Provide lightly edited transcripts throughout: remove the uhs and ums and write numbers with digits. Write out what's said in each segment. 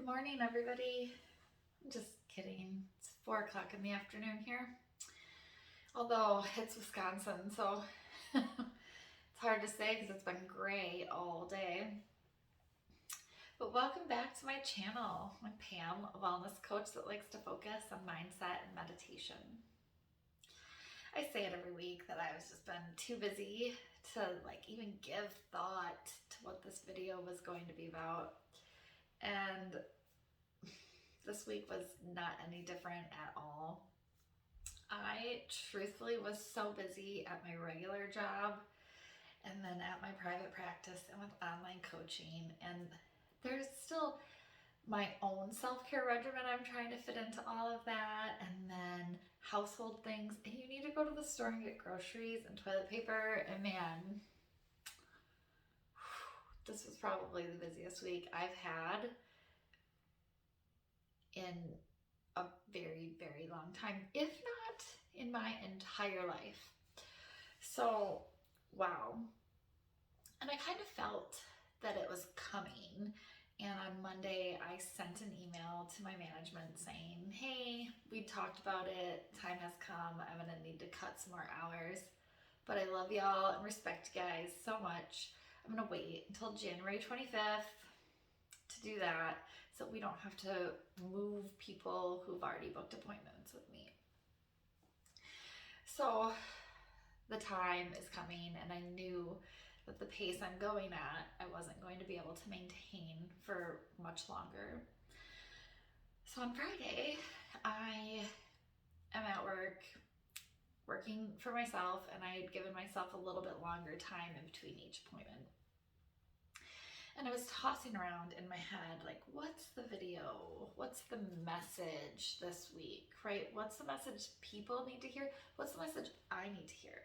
morning, everybody. I'm just kidding. It's 4 o'clock in the afternoon here. Although it's Wisconsin, so it's hard to say because it's been gray all day. But welcome back to my channel. I'm Pam, a wellness coach that likes to focus on mindset and meditation. I say it every week that I've just been too busy to even give thought to what this video was going to be about. And this week was not any different at all. I truthfully was so busy at my regular job and then at my private practice and with online coaching, and there's still my own self-care regimen I'm trying to fit into all of that, and then household things, and you need to go to the store and get groceries and toilet paper, and man, this was probably the busiest week I've had in a very, very long time, if not in my entire life. So, wow. And I kind of felt that it was coming. And on Monday, I sent an email to my management saying, hey, we talked about it. Time has come. I'm going to need to cut some more hours. But I love y'all and respect you guys so much. I'm going to wait until January 25th to do that so we don't have to move people who've already booked appointments with me. So the time is coming, and I knew that the pace I'm going at, I wasn't going to be able to maintain for much longer. So on Friday, I am at work working for myself, and I had given myself a little bit longer time in between each appointment. And I was tossing around in my head, like, what's the video? What's the message this week, right? What's the message people need to hear? What's the message I need to hear?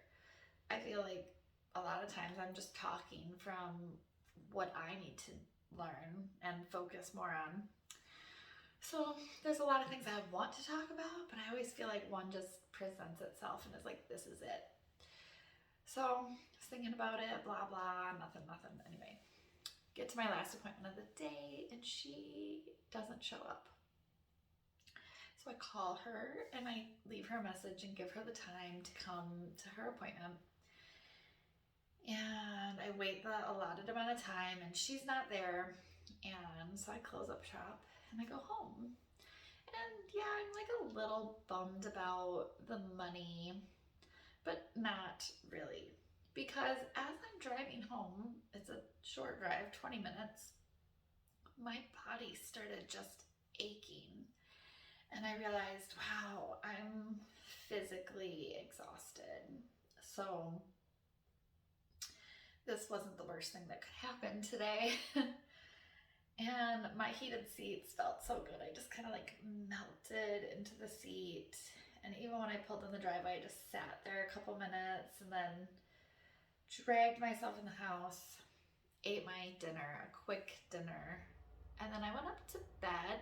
I feel like a lot of times I'm just talking from what I need to learn and focus more on. So there's a lot of things I want to talk about, but I always feel like one just presents itself and is like, this is it. So I was thinking about it, blah, blah, nothing. Anyway, get to my last appointment of the day and she doesn't show up. So I call her and I leave her a message and give her the time to come to her appointment. And I wait the allotted amount of time and she's not there. And so I close up shop and I go home. And yeah, I'm like a little bummed about the money, but not really. Because as I'm driving home, it's a short drive, 20 minutes, my body started just aching. And I realized, wow, I'm physically exhausted. So this wasn't the worst thing that could happen today. And my heated seats felt so good. I just kind of melted into the seat. And even when I pulled in the driveway, I just sat there a couple minutes and then dragged myself in the house, ate my dinner, a quick dinner. And then I went up to bed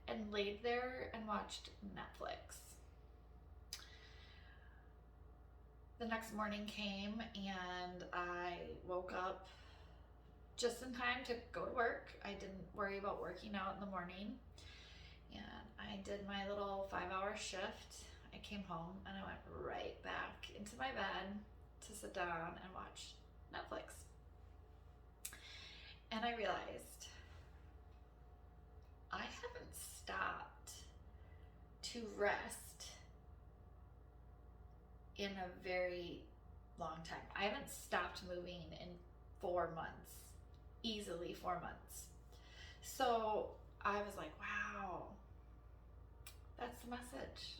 and laid there and watched Netflix. The next morning came and I woke up just in time to go to work. I didn't worry about working out in the morning. And I did my little 5-hour shift. I came home and I went right back into my bed to sit down and watch Netflix. And I realized I haven't stopped to rest in a very long time. I haven't stopped moving in 4 months, easily 4 months. So I was like, wow, that's the message.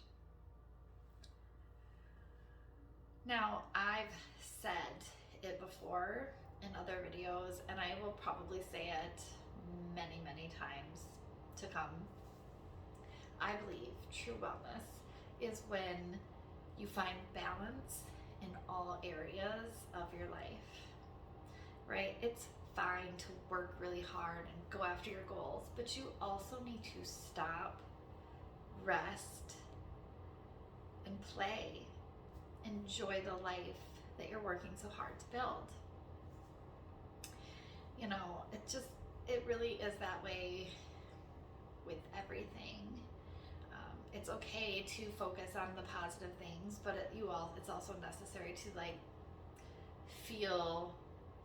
Now, I've said it before in other videos, and I will probably say it many, many times to come. I believe true wellness is when you find balance in all areas of your life, right? It's fine to work really hard and go after your goals, but you also need to stop, rest, and play. Enjoy the life that you're working so hard to build. You know, it really is that way with everything. It's okay to focus on the positive things, but it's also necessary to like feel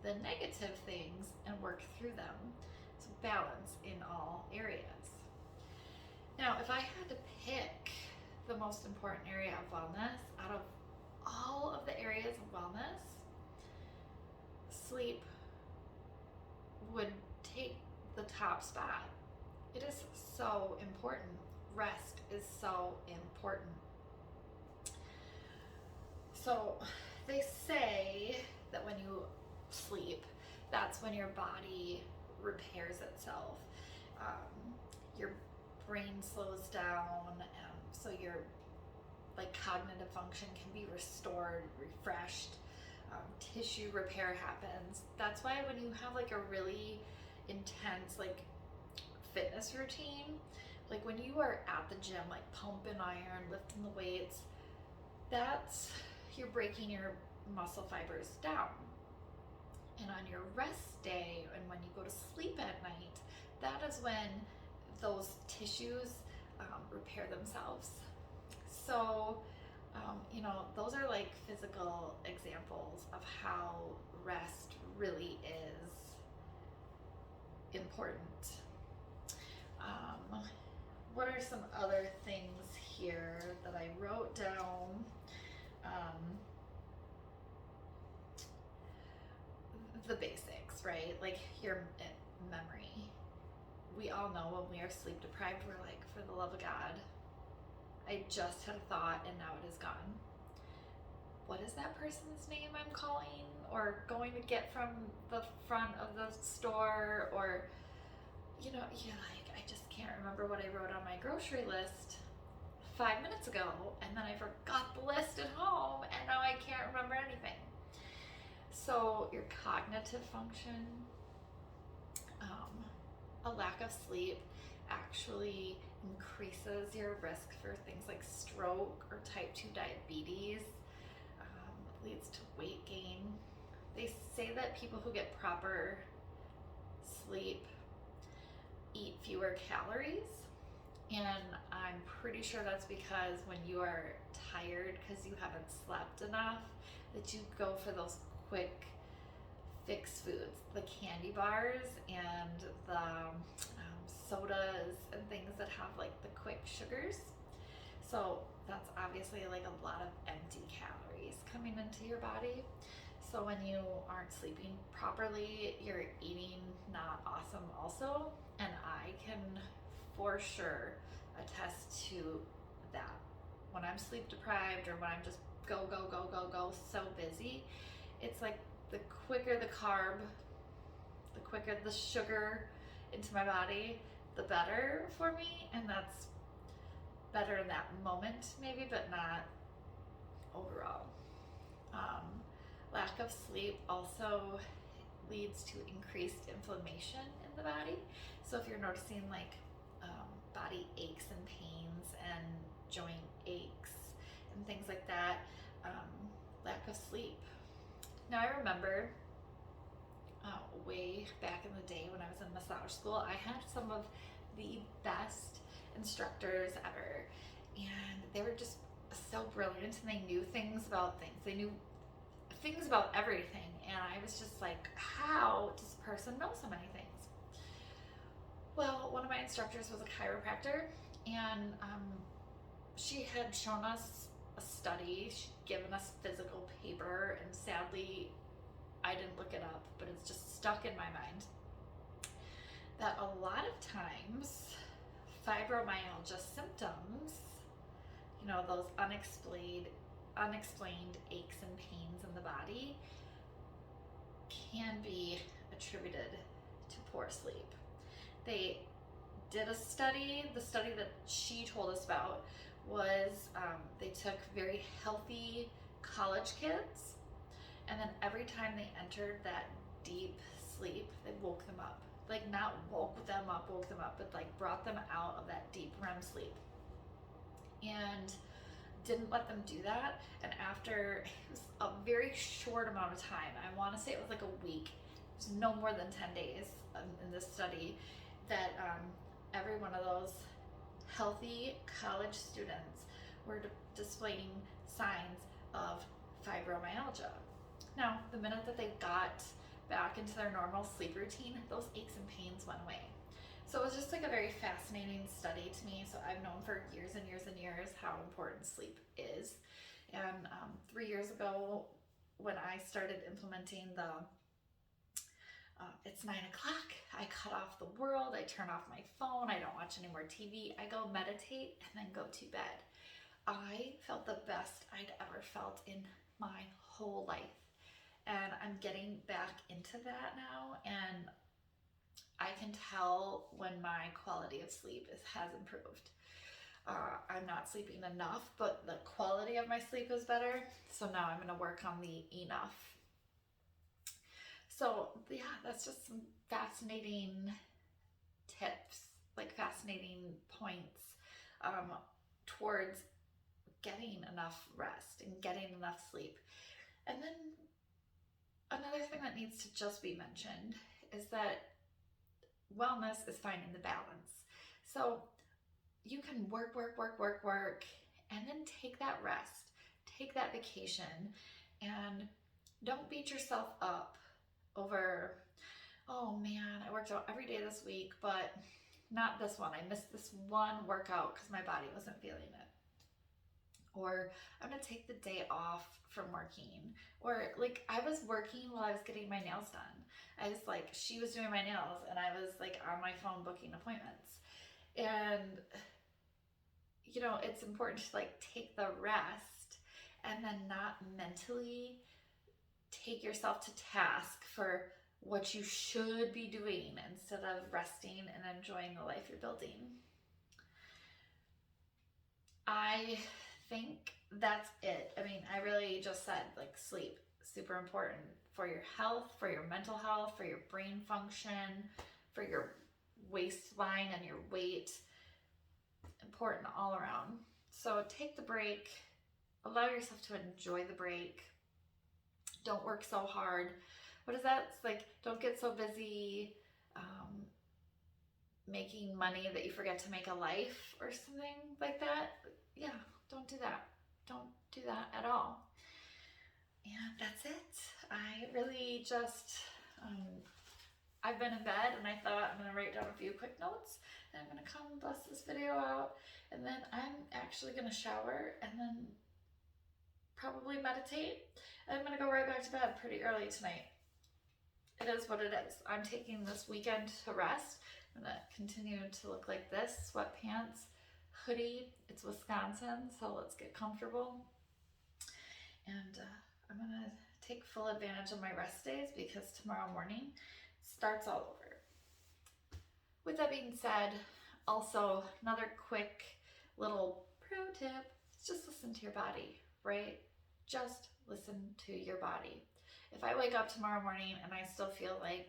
the negative things and work through them. So balance in all areas. Now, if I had to pick the most important area of wellness out of all of the areas of wellness, sleep would take the top spot. It is so important. Rest is so important. So they say that when you sleep, that's when your body repairs itself. Your brain slows down, so your like cognitive function can be restored, refreshed. Tissue repair happens. That's why when you have like a really intense like fitness routine, like when you are at the gym, like pumping iron, lifting the weights, that's you're breaking your muscle fibers down. And on your rest day and when you go to sleep at night, that is when those tissues repair themselves. So, those are like physical examples of how rest really is important. What are some other things here that I wrote down? The basics, right? Like your memory. We all know when we are sleep deprived, we're like, for the love of God, I just had a thought and now it is gone. What is that person's name I'm calling or going to get from the front of the store? Or, you're like, I just can't remember what I wrote on my grocery list 5 minutes ago, and then I forgot the list at home, and now I can't remember anything. So your cognitive function, a lack of sleep actually increases your risk for things like stroke or type 2 diabetes, leads to weight gain. They say that people who get proper sleep eat fewer calories, and I'm pretty sure that's because when you are tired because you haven't slept enough, that you go for those quick fix foods, the candy bars and the sodas and things that have like the quick sugars. So that's obviously like a lot of empty calories coming into your body. So when you aren't sleeping properly, you're eating not awesome also. And I can for sure attest to that. When I'm sleep deprived or when I'm just go, so busy, it's like the quicker the carb, the quicker the sugar into my body, the better for me. And that's better in that moment maybe, but not overall. Lack of sleep also leads to increased inflammation in the body. So if you're noticing like body aches and pains and joint aches and things like that, lack of sleep. Now I remember way back in the day when I was in massage school, I had some of the best instructors ever, and they were just so brilliant, and they knew things about things. They knew things about everything, and I was just like, how does this person know so many things? Well, one of my instructors was a chiropractor, and she had shown us a study. She'd given us physical paper, and sadly I didn't look it up, but it's just stuck in my mind, that a lot of times fibromyalgia symptoms, those unexplained aches and pains in the body, can be attributed to poor sleep. They did a study. The study that she told us about was they took very healthy college kids, and then every time they entered that deep sleep, they woke them up. Like not woke them up, but like brought them out of that deep REM sleep. And didn't let them do that. And after, it was a very short amount of time, I want to say it was like a week, it was no more than 10 days in this study, that every one of those healthy college students were displaying signs of fibromyalgia. Now, the minute that they got back into their normal sleep routine, those aches and pains went away. So it was just like a very fascinating study to me. So I've known for years and years and years how important sleep is. And 3 years ago, when I started implementing it's 9 o'clock, I cut off the world, I turn off my phone, I don't watch any more TV, I go meditate and then go to bed. I felt the best I'd ever felt in my whole life. And I'm getting back into that now, and I can tell when my quality of sleep has improved. I'm not sleeping enough, but the quality of my sleep is better. So now I'm going to work on the enough. So yeah, that's just some fascinating tips, like fascinating points towards getting enough rest and getting enough sleep. And then another thing that needs to just be mentioned is that wellness is finding the balance. So you can work, and then take that rest, take that vacation, and don't beat yourself up over, oh man, I worked out every day this week, but not this one. I missed this one workout because my body wasn't feeling it. Or I'm gonna take the day off from working. Or like I was working while I was getting my nails done. I was like, she was doing my nails and I was like on my phone booking appointments. And you know, it's important to like take the rest and then not mentally take yourself to task for what you should be doing instead of resting and enjoying the life you're building. I think that's it. I mean, I really just said like sleep, super important for your health, for your mental health, for your brain function, for your waistline and your weight. Important all around. So take the break, allow yourself to enjoy the break. Don't work so hard. What is that? It's like, don't get so busy making money that you forget to make a life or something like that. Yeah, don't do that. Don't do that at all. And that's it. I really just, I've been in bed and I thought I'm going to write down a few quick notes and I'm going to come bust this video out, and then I'm actually going to shower and then probably meditate. And I'm going to go right back to bed pretty early tonight. It is what it is. I'm taking this weekend to rest. I'm going to continue to look like this, sweatpants, hoodie. It's Wisconsin, so let's get comfortable. And I'm going to take full advantage of my rest days because tomorrow morning starts all over. With that being said, also another quick little pro tip is just listen to your body, right? Just listen to your body. If I wake up tomorrow morning and I still feel like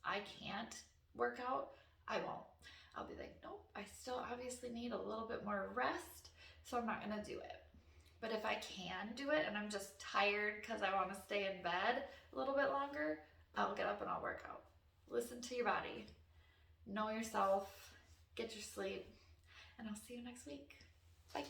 I can't work out, I won't. I'll be like, nope, I still obviously need a little bit more rest, so I'm not gonna do it. But if I can do it and I'm just tired because I want to stay in bed a little bit longer, I'll get up and I'll work out. Listen to your body. Know yourself. Get your sleep. And I'll see you next week. Bye.